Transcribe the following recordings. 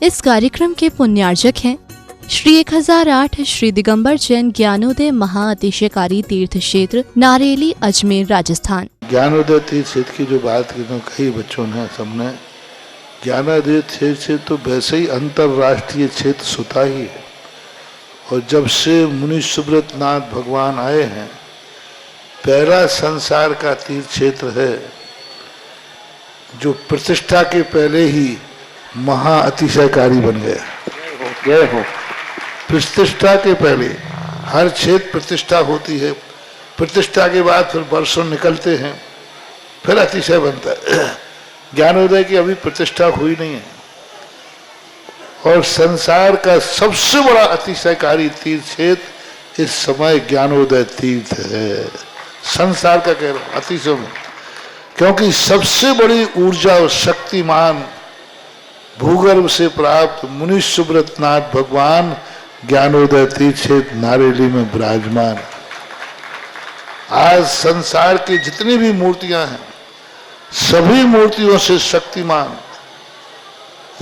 इस कार्यक्रम के पुण्यार्जक हैं श्री 1008 श्री दिगंबर जैन ज्ञानोदय महाअतिशयकारी तीर्थ क्षेत्र नारेली अजमेर राजस्थान। ज्ञानोदय तीर्थ क्षेत्र की जो बात की तो कई बच्चों ने सबने ज्ञानोदय तीर्थ क्षेत्र तो वैसे ही अंतर्राष्ट्रीय क्षेत्र सुता ही है। और जब से मुनि सुब्रत नाथ भगवान आए हैं, पहला संसार का तीर्थ क्षेत्र है जो प्रतिष्ठा के पहले ही महाअतिशयकारी बन गया। प्रतिष्ठा के पहले हर क्षेत्र प्रतिष्ठा होती है, प्रतिष्ठा के बाद फिर वर्षों निकलते हैं, फिर अतिशय बनता है। ज्ञानोदय की अभी प्रतिष्ठा हुई नहीं है। और संसार का सबसे बड़ा अतिशयकारी तीर्थ क्षेत्र इस समय ज्ञानोदय तीर्थ है। संसार का कह रहा हूं अतिशय में, क्योंकि सबसे बड़ी ऊर्जा और शक्तिमान भूगर्भ से प्राप्त मुनि सुब्रत नाथ भगवान ज्ञानोदय तीर्थ क्षेत्र नारेली में विराजमान। आज संसार की जितनी भी मूर्तियां हैं, सभी मूर्तियों से शक्तिमान,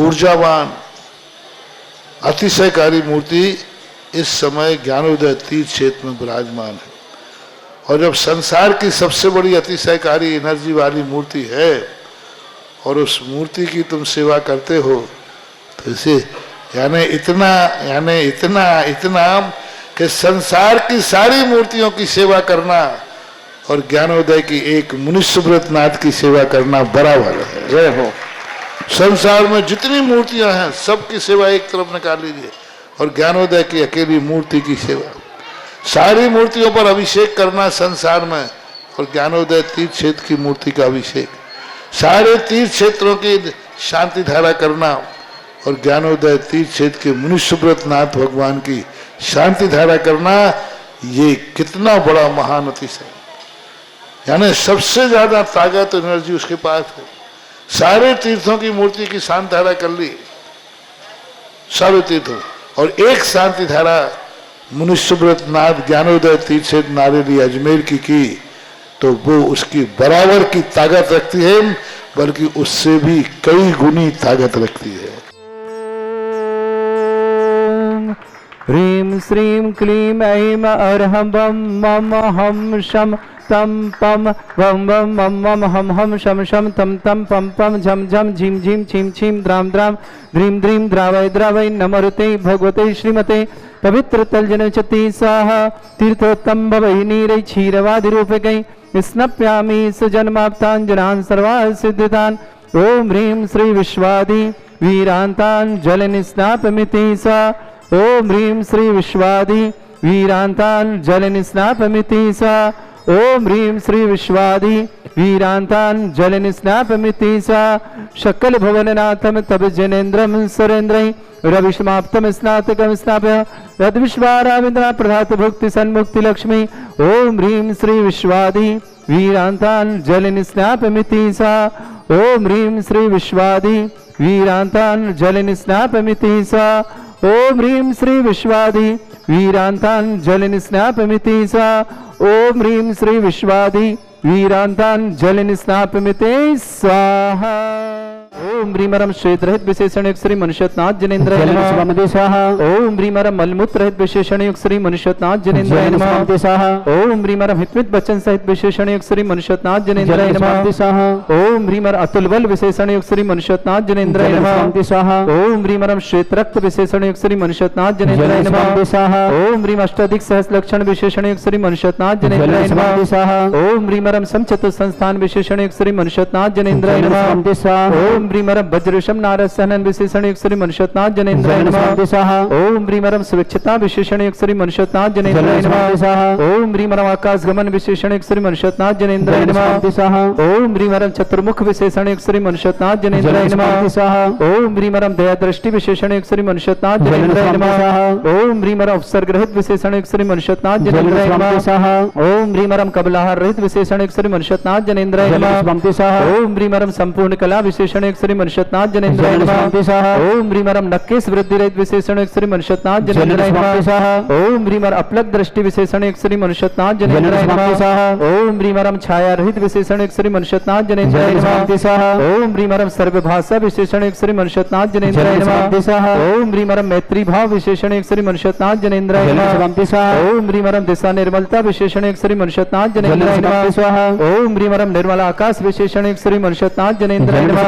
ऊर्जावान, अतिशयकारी मूर्ति इस समय ज्ञानोदय तीर्थ क्षेत्र में विराजमान है। और जब संसार की सबसे बड़ी अतिशयकारी एनर्जी वाली मूर्ति है और उस मूर्ति की तुम सेवा करते हो, तो इसे यानी इतना कि संसार की सारी मूर्तियों की सेवा करना और ज्ञानोदय की एक मुनि सुब्रत नाथ की सेवा करना बराबर है। जय हो। संसार में जितनी मूर्तियां हैं सबकी सेवा एक तरफ निकाल लीजिए और ज्ञानोदय की अकेली मूर्ति की सेवा। सारी मूर्तियों पर अभिषेक करना संसार में और ज्ञानोदय तीर्थ क्षेत्र की मूर्ति का अभिषेक, सारे तीर्थ क्षेत्रों की शांति धारा करना और ज्ञानोदय तीर्थ क्षेत्र के मुनि सुब्रत नाथ भगवान की शांति धारा करना, ये कितना बड़ा महान अतिशय। यानी सबसे ज्यादा ताकत एनर्जी उसके पास है। सारे तीर्थों की मूर्ति की शांति धारा कर ली, सारे तीर्थों, और एक शांति धारा मुनि सुब्रत नाथ ज्ञानोदय तीर्थ क्षेत्र नारेली अजमेर की तो वो उसकी बराबर की ताकत रखती है, बल्कि उससे भी कई गुनी ताकत रखती है। ह्रीं श्रीं क्लीं ऐं अरहं बम मम हम शम तम पम वम वम मम मम हम हम शम शम तम तम पम पम झम झम झीम झीम छीम छीम द्राम द्राम ध्रीम ध्रीम द्रावय द्रावय नमरुते भगवते श्रीमते पवित्र तलजनचति स्वाहा तीर्थोत्तम भवै नीरै क्षीरवादि रूपकै स्नप्यामि सुजन्माप्ताञ्जनान् सर्वान् सिद्धितान्। ओम ह्रीं श्री विश्वादि वीरान्तान् जलनिस्नापमिति सा। ओम ह्रीं श्री विश्वादि वीरान्तान् जलनिस्नापमिति सा। ओम ह्रीं श्री विश्वादि वीरान्तान् जलनिस्नापमिति सा। शकल भुवननाथं तब जनेन्द्रं सुरेन्द्रै रविष्माप्तम स्नातकम स्नाप्य तद विश्वाराविंद्रा प्रधात भुक्ति सन्मुक्ति लक्ष्मी। ओम ह्रीं श्री विश्वादि वीरान्तान् जलनिस्नापमिति सा। ओम ह्रीं श्री विश्वादि वीरान्तान् जलनिस्नापमिति सा। ओम ह्रीं श्री विश्वादि वीरान्तान् जलनिस्नापमिति सा। ओम ह्रीं श्री विश्वादि वीरान्तान् जलनिस्नापमिति स्वाहा। ओम ह्रीमरम श्वेत रहित विशेषण युक्त श्री मनुष्यनाथ जनेन्द्र नमः। ओम ह्रीमरम मलमूत्र रहित विशेषण युक्त श्री मनुष्यनाथ जनेन्द्र नमः। ओम ह्रीमरम हितवित बचन सहित विशेषण युक्त श्री मनुष्यनाथ जनेन्द्र नमः। ओम ह्रीमर अतुल बल विशेषण युक्त श्री मनुष्यनाथ जनेन्द्र नमः। ओम ह्रीमरम श्वेत रक्त विशेषण युक्त श्री मनुष्यनाथ जनेन्द्र नमः। ओम ह्रीम अष्टाधिक सहस्र लक्षण विशेषण युक्त श्री मनुष्यनाथ जनेन्द्र नमः। ओम ह्रीमरम समचतुर संस्थान विशेषण युक्त श्री मनुष्यनाथ जनेन्द्र नमः। ओम ह्रीमरम वज्रषम नारद सहनन विशेषण युक्त श्री मनुष्यनाथ जनेन्द्र नमः। ओम ह्रीमरम सुविक्षता विशेषण युक्त श्री मनुष्यनाथ जनेन्द्र नमः। ओम ह्रीमरम आकाश गमन विशेषण युक्त श्री मनुष्यनाथ जनेन्द्र नमः। ओम ह्रीमरम चतुर्मुख विशेषण युक्त श्री मनुष्यनाथ जनेन्द्र नमः। ओम ह्रीमरम दया दृष्टि विशेषण युक्त श्री मनुष्यनाथ जनेन्द्र नमः। ओम ह्रीमरम उपसर्ग रहित विशेषण युक्त श्री मनुष्यनाथ जनेन्द्र नमः। ओम ह्रीमरम कबलाहार रहित विशेषण युक्त श्री मनुष्यनाथ जनेन्द्र नमः। ओम ह्रीमरम संपूर्ण कला विशेषण युक्त श्री मनुष्यनाथ जनेन्द्राय नमः। ओम ह्रीं परम नक्केश वृद्धि रहित विशेषण एक श्री मनुष्यनाथ जनेन्द्राय नमः। ओम ह्रीं परम अपलक दृष्टि विशेषण एक श्री मनुष्यनाथ जनेन्द्राय नमः। ओम ह्रीं परम छाया रहित विशेषण एक श्री मनुष्यनाथ जनेन्द्राय नमः। ओम ह्रीं परम सर्वभाषा विशेषण एक श्री मनुष्यनाथ जनेन्द्राय नमः। ओम ह्रीं परम मैत्री भाव विशेषण एक श्री मनुष्यनाथ जनेन्द्राय नमः। ओम ह्रीं परम दिशा निर्मलता विशेषण एक श्री मनुष्यनाथ जनेन्द्राय नमः। ओम ह्रीं परम निर्मल आकाश विशेषण एक श्री मनुष्यनाथ जनेन्द्राय नमः।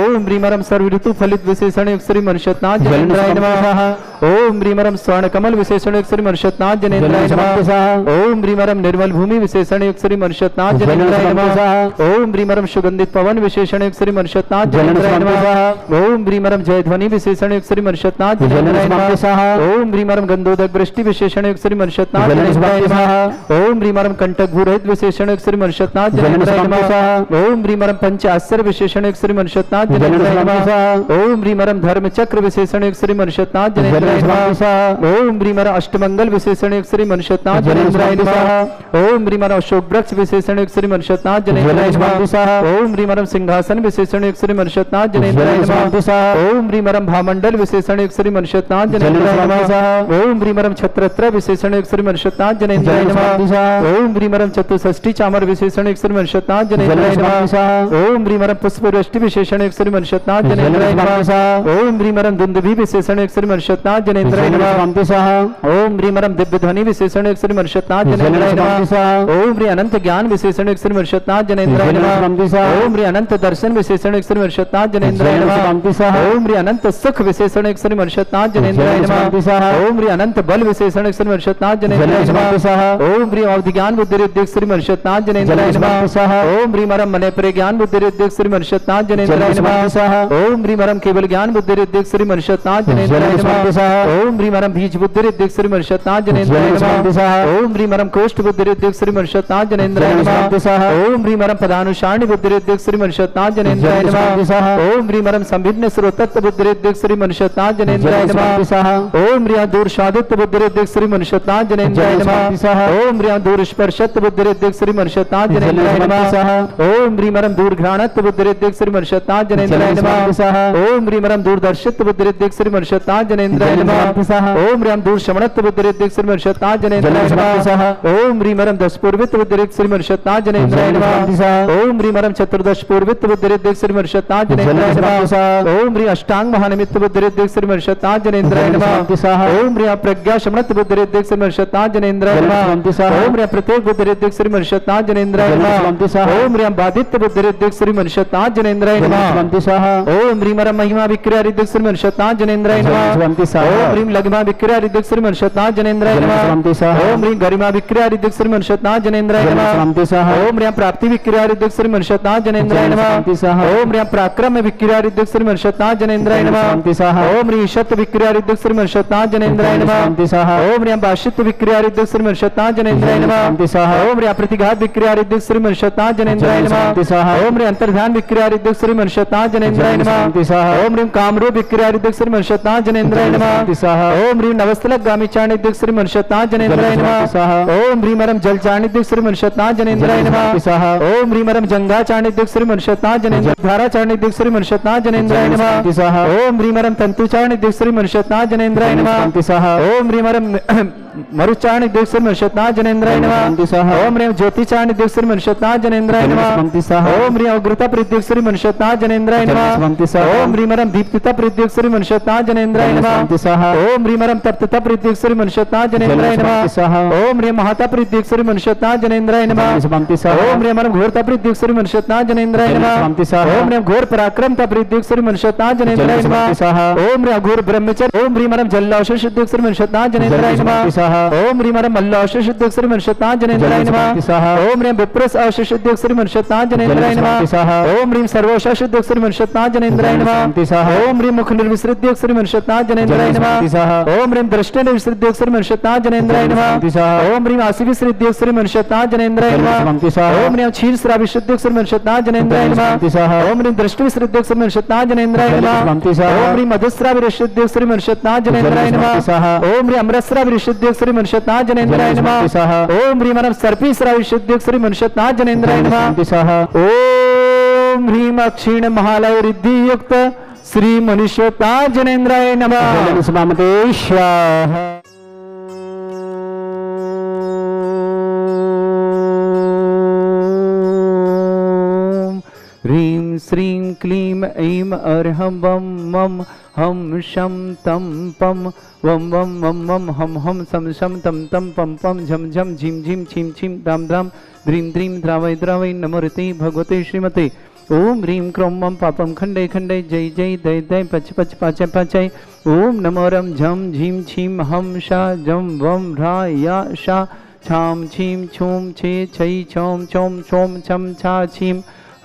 ओम ह्रीं परम सर्व ऋतु फलित विशेषण एक श्री मनुष्यनाथ जनेन्द्राय नमः। ओम ह्रीं परम स्वर्ण कमल विशेषण एक श्री मनुष्यनाथ जनेन्द्राय नमः। ओम ह्रीं परम निर्मल भूमि विशेषण एक श्री मनुष्यनाथ जनेन्द्राय नमः। ओम ह्रीं परम सुगंधित पवन विशेषण एक श्री मनुष्यनाथ जनेन्द्राय नमः। ओम ह्रीं परम जय ध्वनि विशेषण एक श्री मनुष्यनाथ जनेन्द्राय नमः। ओम ह्रीं परम गंधोदक वृष्टि विशेषण एक श्री मनुष्यनाथ जनेन्द्राय नमः। ओम ह्रीं परम कंटक भूरहित विशेषण एक श्री मनुष्यनाथ जनेन्द्राय नमः। ओम ह्रीं परम पंच आश्चर्य विशेषण एक श्री मनुष्यनाथ जनेन्द्राय नमः। ओम ह्रीं परम धर्म चक्र विशेषण एक श्री मनुष्यनाथ जनेन्द्राय नमः। ओम ह्रीं परम अष्टमंगल विशेषण एक श्री मनुष्यनाथ जनेन्द्राय नमः। ओम ह्रीं परम अशोक वृक्ष विशेषण एक श्री मनुष्यनाथ जनेन्द्राय नमः। ओम ह्रीं परम सिंहासन विशेषण एक श्री मनुष्यनाथ जनेन्द्राय नमः। ओम ह्रीं परम भामंडल विशेषण एक श्री मनुष्यनाथ जनेन्द्राय नमः। ओम ह्रीं परम छत्रत्र विशेषण एक श्री मनुष्यनाथ जनेन्द्राय नमः। ओम ह्रीं परम चतुष्षष्टि चामर विशेषण एक श्री मनुष्यनाथ जनेन्द्राय नमः। ओम ह्रीं परम पुष्पवृष्टि विशेषण एक श्री मनुष्यनाथ जनेन्द्राय नमः। ओम ह्रीं परम दुंदुभि विशेषण एक श्री मनुष्यनाथ जनेन्द्राय नमः। ओम ह्रीं परम दिव्य ध्वनि विशेषण एक श्री मनुष्यनाथ जनेन्द्राय नमः। ओम ह्रीं अनंत ज्ञान विशेषण एक श्री मनुष्यनाथ जनेन्द्राय नमः। ओम ह्रीं अनंत दर्शन विशेषण एक श्री मनुष्यनाथ जनेन्द्राय नमः। ओम ह्रीं अनंत सुख विशेषण एक श्री मनुष्यनाथ जनेन्द्राय नमः। ओम ह्रीं अनंत बल विशेषण एक श्री मनुष्यनाथ जनेन्द्राय नमः। ओम ह्रीं अवधि ज्ञान बुद्धि रिद्धि श्री मनुष्यनाथ जनेन्द्राय नमः। ओम ह्रीं परम मने परे ज्ञान बुद्धि रिद्धि श्री मनुष्यनाथ जनेन्द्राय नमः। ओम ह्रीं परम केवल ज्ञान बुद्धि रिद्धि श्री मनुष्यनाथ जनेन्द्राय नमः। ओम ह्रीं परम बीज बुद्धि रिद्धि श्री मनुष्यनाथ जनेन्द्राय नमः। ओम ह्रीं परम कोष्ठ बुद्धि रिद्धि श्री मनुष्यनाथ जनेन्द्राय नमः। ओम ह्रीं परम पदानुसारणी बुद्धि रिद्धि श्री मनुष्यनाथ जनेन्द्राय नमः। ओम ह्रीं परम संभिन्न स्रोतत्व बुद्धि रिद्धि श्री मनुष्यनाथ जनेन्द्राय नमः। ओम ह्रीं दूर साधित्व बुद्धि रिद्धि श्री मनुष्यनाथ जनेन्द्राय नमः। ओम ह्रीं दूर स्पर्शत्व बुद्धि रिद्धि श्री मनुष्यनाथ जनेन्द्राय नमः। ओम ह्रीं परम दूर घ्राणत्व बुद्धि रिद्धि श्री मनुष्यनाथ जनेन्द्राय नमः। ओम ह्रीं परम दूर दर्शित्व बुद्धि रिद्धि श्री मनुष्यनाथ जनेन्द्राय नमः। ओम ह्रीं दूर श्रवणत्व बुद्धि रिद्धि श्री मनुष्यनाथ जनेन्द्राय नमः। ओम ह्रीं परम दश पूर्वित्व बुद्धि रिद्धि श्री मनुष्यनाथ जनेन्द्राय नमः। ओम ह्रीं परम चतुर्दश पूर्वित्व बुद्धि रिद्धि श्री मनुष्यनाथ जनेन्द्राय नमः। ओम ह्रीं अष्टांग महानिमित्त बुद्धि रिद्धि श्री मनुष्यनाथ जनेन्द्राय नमः। ओम ह्रीं प्रज्ञा शमनत्व बुद्धि रिद्धि श्री मनुष्यनाथ जनेन्द्राय नमः। ओम ह्रीं प्रत्येक बुद्धि रिद्धि श्री मनुष्यनाथ जनेन्द्राय नमः। ओम ह्रीं बाधित्व बुद्धि रिद्धि श्री मनुष्यनाथ जनेन्द्राय नमः। ओम ह्रीं परम महिमा विक्रिया रिद्धि श्री मनुष्यनाथ जनेन्द्राय नमः। ओम ह्रीं लघिमा विक्रिया रिद्धि श्री मनुष्यनाथ जनेन्द्राय नमः। ओम ह्रीं गरिमा विक्रिया रिद्धि श्री मनुष्यनाथ जनेन्द्राय नमः। ओम ह्रीं प्राप्ति विक्रिया रिद्धि श्री मनुष्यनाथ जनेन्द्राय नमः। ओम ह्रीं पराक्रम विक्रिया रिद्धि श्री मनुष्यनाथ जनेन्द्राय नमः। ओम ह्रीं शत विक्रिया रिद्धि श्री मनुष्यनाथ जनेन्द्राय नमः। ओम ह्रीं बाशित्व विक्रिया रिद्धि श्री मनुष्यनाथ जनेन्द्राय नमः। ओम ह्रीं प्रतिघात विक्रिया रिद्धि श्री मनुष्यनाथ जनेन्द्राय नमः। ओम ह्रीं अंतर्ध्यान विक्रिया रिद्धि श्री मनुष्यनाथ जनेन्द्राय नमः। ओम ह्रीं कामरूप विक्रिया रिद्धि श्री मनुष्यनाथ जनेन्द्राय नमः। ओम ह्रीं नवस्तलक गामी चारण रिद्धि श्री मनुष्यनाथ जनेन्द्राय नमः। ओम ह्रीं परम जल चारण रिद्धि श्री मनुष्यनाथ जनेन्द्राय नमः। ओम ह्रीं परम जंगा चारण रिद्धि श्री मनुष्यनाथ जनेन्द्राय धारा चारण रिद्धि श्री मनुष्यनाथ जनेन्द्राय नमः। ओम ह्रीं परम तंतु चारण रिद्धि श्री मनुष्यनाथ जनेन्द्राय नमः। ओम ह्रीं परम मरुचारण रिद्धि श्री मनुष्यनाथ जनेन्द्राय नमः। ओम ह्रीं ज्योति चारण रिद्धि श्री मनुष्यनाथ जनेन्द्राय नमः। ओम ह्रीं अग्रता रिद्धि श्री मनुष्यनाथ जनेन्द्राय नमः। ओम ह्रीं परम दीप्तता रिद्धि श्री मनुष्यनाथ जनेन्द्राय नमः। ओम ह्रीं परम तप्तता रिद्धि श्री मनुष्यनाथ जनेन्द्राय नमः। ओम ह्रीं महाता रिद्धि श्री मनुष्यनाथ जनेन्द्राय नमः। ओम ह्रीं परम घोरता रिद्धि श्री मनुष्यनाथ जनेन्द्राय नमः। ओम ह्रीं घोर पराक्रम रिद्धि श्री मनुष्यनाथ जनेन्द्राय नमः। ओम ह्रीं घोर ब्रह्मचर्य। ओम ह्रीं परम जल्लावशेष रिद्धि श्री मनुष्यनाथ जनेन्द्राय नमः। ओम ह्रीं परम मल्लावशेष रिद्धि श्री मनुष्यनाथ जनेन्द्राय नमः। ओम ह्रीं विप्रस अवशेष रिद्धि श्री मनुष्यनाथ जनेन्द्राय नमः। ओम ह्रीं सर्वशेष रिद्धि श्री मनुष्यनाथ जनेन्द्राय नमः। ओम ह्रीं मुख निर्विसृद्य श्री मनुष्यनाथ जनेन्द्राय नमः। ओम ह्रीं दृष्टि निर्विसृद्य श्री मनुष्यनाथ जनेन्द्राय नमः। ओम ह्रीं आसिविसृद्य श्री मनुष्यनाथ जनेन्द्राय नमः। ओम ह्रीं क्षीर श्राविशुद्ध श्री मनुष्यनाथ जनेन्द्राय नमः। ओम ह्रीं दृष्टि विसृद्य श्री मनुष्यनाथ जनेन्द्राय नमः। ओम ह्रीं मधुस्राविशुद्ध श्री मनुष्यनाथ जनेन्द्राय नमः। ओम ह्रीं अमृतस्राविशुद्ध श्री मनुष्यनाथ जनेन्द्राय नमः। ओम ह्रीं परम सर्पी श्राविशुद्ध श्री मनुष्यनाथ जनेन्द्राय नमः। ओम ओम ह्रीम अक्षीण महालय रिद्धि युक्त श्री मनुष्योता जनेन्द्राय नमः। समामते स्वाहा। ह्रीं श्रीं क्लीं ऐं अर्हं वं मं हम शं तं पं वं वं मं मं हम हम सं शं तं तं पं पं झं झं झीं झीं छीं छीं द्रां द्रां द्रीं द्रीं द्रावै द्रावै नमोरते भगवते श्रीमते। ओम ह्रीं क्रों मं पापं खण्डे खण्डे जय जय दय दय पच पच पाचय पाचय। ओम नमो रं झं झीं छीं हम शा जं वं ह्रा या शा छां छीं छूं छे छै छौं छौं छौं छं छा छीं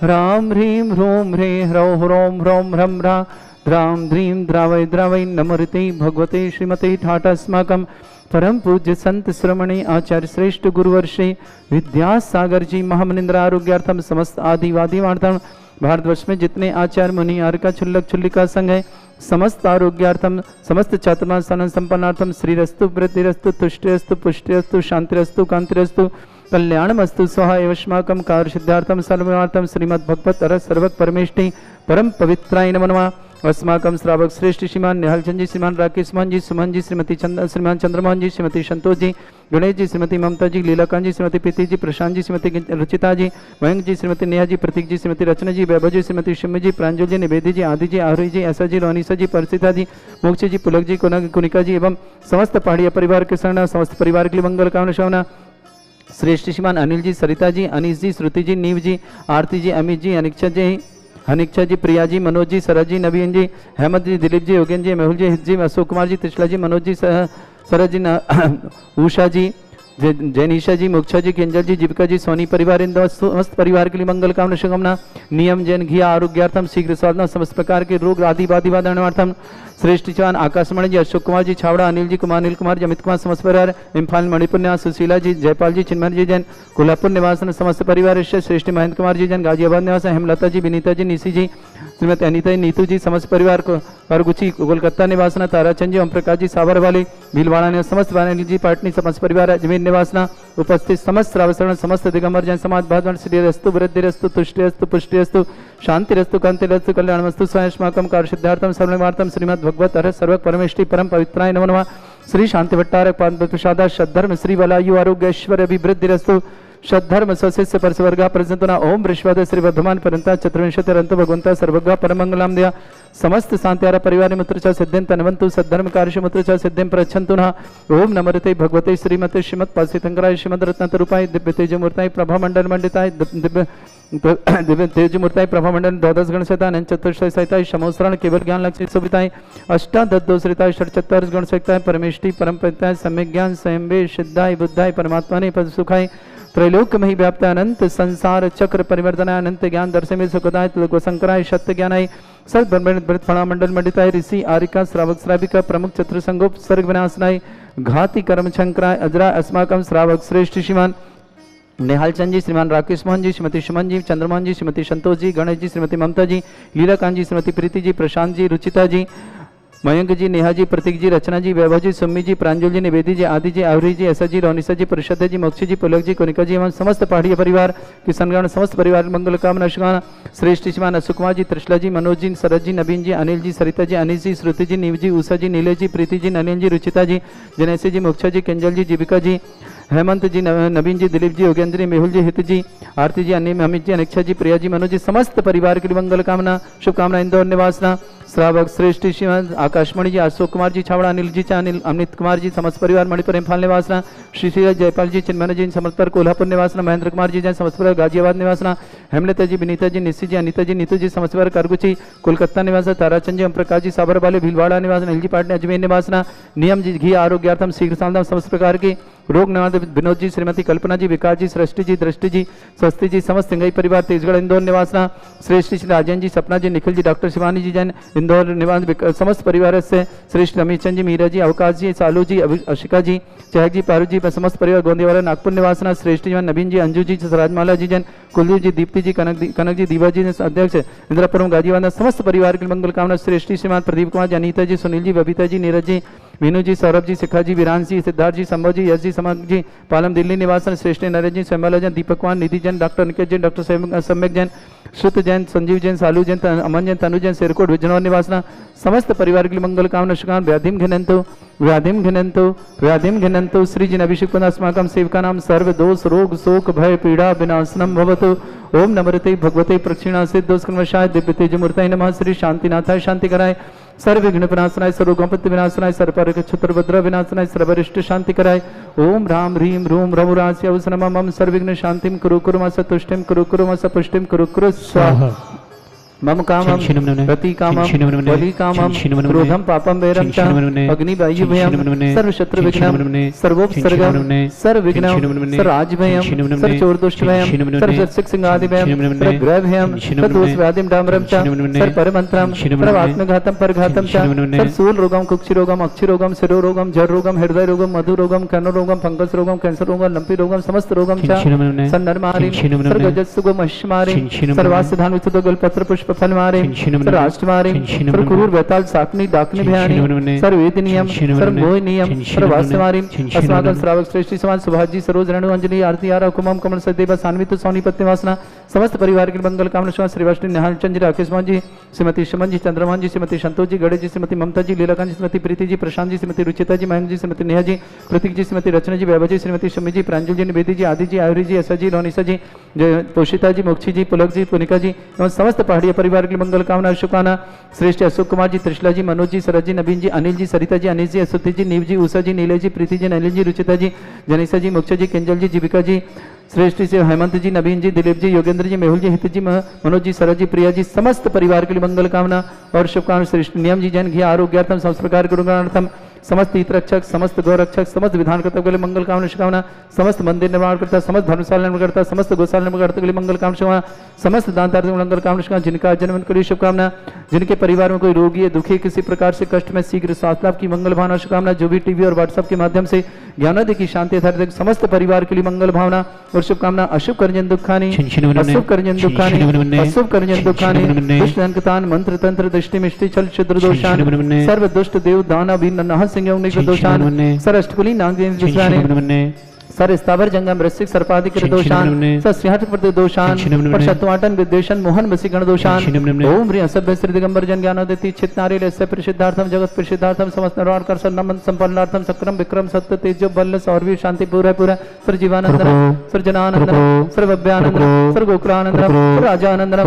ह्रां ह्रीं ह्रूं ह्रे ह्रौं ह्रौं ह्रौं ह्रं ह्रा द्रां द्रीं द्रावै द्रावै नमोरते भगवते श्रीमते। ठाटास्माकं परम पूज्य संत श्रमणे आचार्य श्रेष्ठ गुरुवर्षे विद्यासागर जी महामनिंद्र आरोग्यार्थम समस्त आदिवादीवार्थम भारतवर्ष में जितने आचार्य मुनि आर्का छुल्लक छुल्लिका संघ है समस्त आरोग्यार्थम समस्त चातुर्मास संपन्नार्थम श्रीरस्तु वृद्धिरस्तु तुष्टिरस्तु पुष्टिरस्तु शांतिरस्तु कांतिरस्तु कल्याणमस्तु स्वाहा एवस्माकं कार्य सिद्धार्थम सर्वार्थम श्रीमद्भगवत रस सर्वक परमेष्टि परम पवित्राय नमः नमः। अस्माकं श्रावक श्रेष्ठ श्रीमान निहालचंद जी, श्रीमान राकेश मोहन जी, सुमन जी, श्रीमती श्रीमान चंद्रमोहन जी, श्रीमती संतोष जी, गणेश जी, श्रीमती ममता जी, लीलाकांत जी, श्रीमती प्रीति जी, प्रशांत जी, श्रीमती रुचिता जी, मयंक जी, श्रीमती नेहा जी, प्रतीक जी, श्रीमती रचना जी, वैभव जी, श्रीमती शिव जी, प्रांजल जी, निवेदी जी, आदि जी, आरोही जी, ऐसा जी, रोनिसा जी, परसिता जी, मोक्ष जी, पुलक जी, कुनिका जी एवं समस्त पहाड़िया परिवार के शरण समस्त परिवार के लिए मंगल कामना श्रवणा। श्रेष्ठ श्रीमान अनिल जी, सरिता जी, अनीस जी, श्रुति जी, नीव जी, आरती जी, अमित जी, अनिक्षा जी, प्रिया जी, मनोज जी, सरज जी, नवीन जी, हेमंत जी, दिलीप जी, योगेन जी, मेहुल जी, हित जी, अशोक कुमार जी, त्रिशला जी, मनोज जी, सरज जी, उषा जी, जैनिशा जी, मुक्षा जी, किंजल जी, जीविका जी, सोनी परिवार इन समस्त परिवार के लिए मंगल कामना शुभकामना। नियम जैन घिया आरोग्यार्थम शीघ्र साधना समस्त प्रकार के रोग आदि बाधिवादनार्थम श्रेष्ठ चौहान आकाशमणि जी, अशोक कुमार जी, छावड़ा अनिल जी, कुमार अनिल कुमार जी, अमित कुमार समस्त परिवार, इम्फाल मणिपुर निवास सुशीला जी, जयपाल जी, चिन्मय जी जैन, कोल्हापुर निवास समस्त परिवार, श्रेष्ठ महेंद्र कुमार जी जैन, गाजियाबाद निवास, हेमलता जी, विनीता जी, निशी जी, श्रीमती अनिता जी, नीतू जी, समस्त परिवार को परगुची कोलकाता निवासना, ताराचंद जी, ओम प्रकाश जी, साबर वाले भीलवाड़ा निवास समस्त वाणी जी, पाटनी समस्त परिवार, अजमेर निवासना उपस्थित समस्त श्रावण समस्त दिगंबर जैन समाज भाजन श्रीरस्तु वृद्धिरस्तु तुष्टिरस्तु पुष्टिरस्तु शांतिरस्तु कांतिरस्तु कल्याणमस्तु स्वयंस्माकं कार्य सिद्धार्थम सर्वमार्थम श्रीमद् भगवत हर सर्वक परमेष्टि परम पवित्राय नमो नमः। श्री शांति भट्टारक पाद प्रसादा सद्धर्म श्री वलायु आरोग्य ऐश्वर्य अभिवृद्धिरस्तु सद्धर्म स्वशिष्य परस्वर्गा प्रजंतना ओम वृषवाद श्री वर्धमान परंता चतुर्विंशतिरंत भगवंता सर्वगा परमंगलाम दया समस्त शांत्यारा परिवार मुत्र सिद्धिं तन्वन्तु सद्धर्म कार्य मुत्र सिद्धिं प्रच्छन्तु नः। ओम नमस्ते भगवते श्रीमते श्रीमत् पासितंकराय श्रीमद रत्नतरूपाय दिव्य तेजमूर्ताय प्रभा मंडल मंडिताय दिव्य तेजमूर्ताय प्रभा मंडल द्वादश गण सहिताय चतुर्शय सहिताय समोसरण केवल ज्ञान लक्ष्मी सुविताय अष्टादशोश्रिताय षट्चत्तर गण सहिताय परमेष्टि परम पिताय सम्यक ज्ञान स्वयंवे सिद्धाय बुद्धाय परमात्माने पद सुखाय त्रैलोक में ही व्याप्त अनंत संसार चक्र परिवर्तन अनंत ज्ञान दर्शन में सुखदाय शंकराय सत्य ज्ञानाय सर्वब्रह्मण्ड फणा मंडल मंडिताय ऋषि आरिका श्रावक श्राविका प्रमुख चतुर संगोप सर्ग विनाशनाय घाति कर्म शंकराय अजरा अस्माकं श्रावक श्रेष्ठ श्रीमान निहालचंद जी, श्रीमान राकेश मोहन जी, श्रीमती सुमन जी, चंद्रमोहन जी, श्रीमती संतोष जी, गणेश जी, श्रीमती ममता जी, लीलाकांत जी, श्रीमती प्रीति जी, प्रशांत जी, रुचिता जी, मयंक जी, नेहा जी, प्रतीक जी, रचना जी, वैभव जी, सुम्मी जी, प्रांजल जी, निवेदी जी, आदि जी, आवरी जी, ऐसा जी, रोनिसा जी, परिषद जी, मोक्षी जी, पुलक जी, कोनिका जी एवं समस्त पहाड़िया परिवार किशनगढ़ समस्त परिवार मंगल कामना शुभकामना। श्रेष्ठ श्रीमान अशोक कुमार जी, त्रिशला जी, मनोज जी, सरज जी, नवीन जी, अनिल जी, सरिता जी, अनिल जी, श्रुति जी, नीव जी, उषा जी, नीलेश जी, प्रीति जी, नलिन जी, रुचिता जी, जनेसी जी, मोक्षा जी, किंजल जी, जीविका जी, हेमंत जी, नवीन जी, दिलीप जी, योगेंद्र जी, मेहुल जी, हित जी, आरती जी, अमित जी, अनिक्षा जी, प्रिया जी, मनोज जी, समस्त परिवार के लिए मंगल कामना शुभकामना। इंदौर निवासना श्रावक श्रेष्ठ श्रीमान आकाशमणि जी, अशोक कुमार जी, छावड़ा अनिल जी, अनिल अमित कुमार जी, समस्त परिवार मणिपुर इम्फाल निवासना श्री जयपाल जी, चिन्मय जी, समस्त कोल्हापुर निवासना महेंद्र कुमार जी, समस्त परिवार गाजियाबाद निवासना हेमलता जी, विनीता जी, निशी जी, अनिता जी, नीतू जी, समस्त परिवार करगुची कोलकाता निवास ताराचंद जी, ओम प्रकाश जी, साबर वाले भीलवाड़ा निवास एलजी पाटनी अजमेर निवासना नियम जी घी आरोग्यार्थम शीघ्र साधना समस्त प्रकार की रोग निवारण विनोद जी, श्रीमती कल्पना जी, विकास जी, सृष्टि जी, दृष्टि जी, स्वस्ति जी, समस्त सिंगई परिवार तेजगढ़ इंदौर निवासना श्रेष्ठ श्री राजन जी, सपना जी, निखिल जी, डॉक्टर शिवानी जी जैन इंदौर निवास समस्त परिवार से श्रेष्ठ रमेश चंद जी, मीरा जी, अवकाश जी, सालू जी, अशिका जी, चहक जी, पारू जी, समस्त परिवार गोंदेवाला नागपुर निवासना श्रेष्ठ जी, नवीन जी, अंजू जी, राजमाला जी जैन, कुलदीप जी, दीप्ति जी, कनक जी, दीवा जी अध्यक्ष इंद्रापुरम गाजियाबाद समस्त परिवार के मंगल कामना। श्रेष्ठ श्रीमान प्रदीप कुमार जी, अनीता जी, सुनील जी, बबीता जी, नीरज जी, मीनू जी, सौरभ जी, शिखा जी, वीरांश जी, सिद्धार्थ जी, संभव जी, यश जी, समक जी, पालम दिल्ली निवासन श्रेष्ठ नरेश जी, स्वयंबाला जैन, दीपक कुमार, निधि जैन, डॉक्टर निकेत जैन, डॉक्टर सम्यक जैन, श्रुत जैन, संजीव जैन, सालू जैन, अमन जैन, तनु जैन, सिरकोट विजनौर निवासना समस्त परिवार के लिए मंगल कामना शुकान व्याधिम घिनंतो व्याधिम घिनंतो व्याधिम घिनंतो। श्री जिन अभिषेक अस्माकं सेवका नाम सर्व दोष रोग शोक भय पीड़ा विनाशनम भवतु। ओम नमरते भगवते प्रक्षिणा सिद्धोस्कर्मशाय दिव्य तेजमूर्तये नमः। श्री शांतिनाथाय शांति कराय, सर्व विघ्न विनाशनाय, सर्वगोपत्य विनाशनाय, सर्वपरक छत्रभद्र विनाशनाय, सर्वरिष्ट शांति कराय। ओम राम ह्रीं रूम रघुरास्य अवसनमः मम सर्वविघ्न शांतिं कुरु कुरु मस तुष्टिं कुरु कुरु मस पुष्टिं कुरु कुरु स्वाहा। मम कामं रति कामं बलि कामं क्रोधं पापं वैरं च अग्निवायुभयं सर्वशत्रु विघ्नं सर्वोपसर्गं सर्वविघ्नं सर्वराजभयं सर्वचोरदुष्टभयं सर्वसिंहादिभयं सर्वग्रहभयं सर्वदोषव्याधिं डामरं च सर्वपरमन्त्रं सर्वात्मघातं परघातं च सर्वशूलरोगं कुक्षिरोगं अक्षिरोगं शिरोरोगं जठरोगं हृदयरोगं मधुरोगं कर्णरोगं फंगसरोगं कैंसररोगं लंपीरोगं समस्त रोगं च सन्नरमारिं सर्वजत्सुगमश्मारिं सर्वास्यधानुतगलपत्र पुष्प फल मारे राष्ट्रमारे कुरूर बेताल साकनी डाकनी भयानी सर्वेदिनियम सर्वमोहिनियम सर्वास्यमारी अस्माकं श्रावक श्रेष्ठ समाज सुभाजी सरोज रेणु अंजलि आरती आरा कुमम कमल सदेव सान्वित सोनी पत्नीवासना समस्त परिवार के मंगल कामना शुभ श्री वैष्णव निहाल चंद्र राकेश मान जी, श्रीमती शमन जी, चंद्रमान जी, श्रीमती संतोष जी, गणेश जी, श्रीमती ममता जी, लीलाकांत जी, श्रीमती प्रीति जी, प्रशांत जी, श्रीमती रुचिता जी, मयंक जी, श्रीमती नेहा जी, प्रतीक जी, श्रीमती रचना जी, वैभव जी, श्रीमती शमी जी, प्रांजल जी, निवेदी जी, आदि जी, आयुरी जी, ऐसा जी, रोनिसा जी, पोषिता जी, मोक्षी जी, पुलक जी, पुनिका जी एवं समस्त पहाड़िया परिवार के मंगल कामना शुभकामना। श्रेष्ठ अशोक कुमार जी, त्रिशला जी, मनोज जी, सरज जी, नवीन जी, अनिल जी, सरिता जी, अनिल जी, असुति जी, नीव जी, उषा जी, नीले जी, प्रीति जी, नलिन जी, रुचिता जी, जनीसा जी, मोक्षा जी, किंजल जी, जीविका जी, श्रेष्ठ से हेमंत जी, नवीन जी, दिलीप जी, योगेंद्र जी, मेहुल जी, हित जी, मनोज जी, सरज जी, प्रिया जी समस्त परिवार के लिए मंगल कामना और शुभकामना। श्रेष्ठ नियम जी, जैन घी आरोग्यार्थम संस्कार गुणगानार्थम समस्त हितरक्षक समस्त गौरक्षक समस्त विधान करता के लिए मंगल कामना शुभकामना। समस्त मंदिर निर्माण करता, समस्त धर्मशाला निर्माण करता, समस्त गौशाला निर्माण करता के लिए मंगल कामना शुभकामना। समस्त दानदाता मंगल कामना शुभकामना। जिनका जन्म के लिए शुभकामना, जिनके परिवार में कोई रोगी है, दुखी, किसी प्रकार से कष्ट में शीघ्र स्वास्थ्य लाभ की मंगल भावना शुभकामना। जो भी टीवी और व्हाट्सएप के माध्यम से ज्ञानोदय की शांति आधारित समस्त परिवार के लिए मंगल भावना और शुभकामना। अशुभ करजन दुखानी अशुभ करजन दुखानी अशुभ करजन दुखानी दुष्ट अंकतान मंत्र तंत्र दृष्टि मिष्टि छल क्षुद्र दोषान सर्व दुष्ट देव दाना भी नह सिंह दोषान सर अष्टकुली नाग सर स्थावर जंगम रसिक सर्पाधिक दोषान सस्याहट प्रति दोषान शतवाटन विद्वेषण मोहन वसीगण दोषान। ओम ह्रीं सभ्य श्री दिगंबर जन ज्ञानोदति चित नारी लस्य प्रसिद्धार्थम जगत प्रसिद्धार्थम समस्त निर्वाण कर नमन संपन्नार्थम सक्राम विक्रम सत्य तेजो बल सौरवी शांति पूरा पूरा sir Jeevanandan sir Jananandan sir Bhavyanandan sir Gokulanandan sir Rajanandan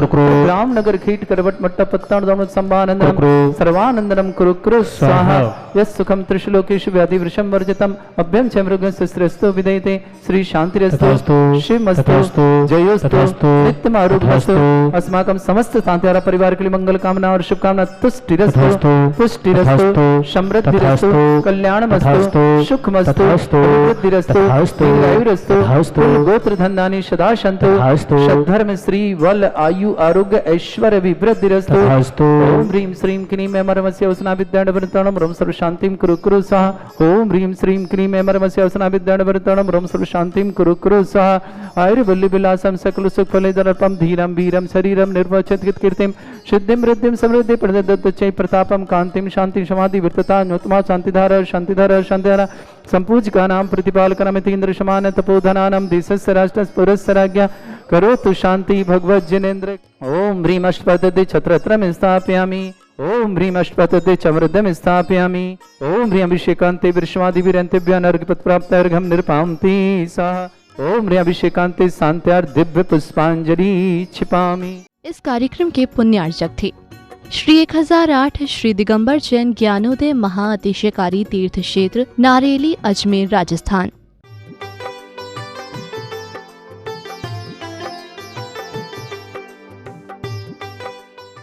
Ram Nagar खीट करवट मट्ट पत्ताण दौड़ संभानंदन सर्वानंदनम कुरु कुरु स्वाहा यस सुखम त्रिशलोकेषु व्याधि वृषम वर्जितम अभ्यम च मृगस्य श्रेष्ठो विदे श्री शांतिरस्तु शिवमस्तु जयोस्तु नित्यम आरोग्यस्तु। अस्माकं समस्त शांतिहारा परिवार के लिए मंगल कामना और शुभकामना। तुष्टिरस्तु पुष्टिरस्तु समृद्धिरस्तु कल्याणमस्तु सुखमस्तु वृद्धिरस्तु दीर्घायुरस्तु गोत्र धनानि सदा सन्तु सद्धर्म श्री वल आयु आरोग्य ऐश्वर्य विवृद्धिरस्तु। ओम ह्रीं श्रीं क्लीं एमरमस्य वसना विद्याणवरतणं रम सर्व शांतिं कुरु कुरु स्वाहा। ओम ह्रीं श्रीं क्लीं एमरमस्य वसना विद्याणवरतणं रम सर्व शांतिं कुरु कुरु स्वाहा। आयुर्वल्ली विलासम सकल सुख फलेदर्पम धीरम वीरम शरीरम निर्वचत कीर्तिम सिद्धिम रिद्धिम समृद्धि प्रदत्तचै प्रतापम कांतिम शांति समाधि विरतता न्योतमा शांतिधारा शांतिधारा शांतिधारा संपूज्य का नाम प्रतिपालकनमिति इंद्र समान तपोधनानम देशस्य राष्ट्रस्य पुरस्य राज्ञा करोतु शांति भगवत जिनेन्द्र। ओम ह्रीं अष्टपदे छत्रत्रम स्थापयामि। ओम ह्रीं अष्टपदे चमृद्धम स्थापयामि। ओम ह्रीं अभिषेकान्ते विश्वादिभिरन्तेभ्यः अर्घ्यपत् प्राप्त अर्घ्यं निर्पान्ति सः। ओम ह्रीं अभिषेकान्ते शान्त्यार् दिव्य पुष्पांजलि क्षिपामि। इस कार्यक्रम के पुण्यार्चक थे श्री 1008 श्री दिगंबर जैन ज्ञानोदय महाअतिशयकारी तीर्थ क्षेत्र नारेली अजमेर राजस्थान।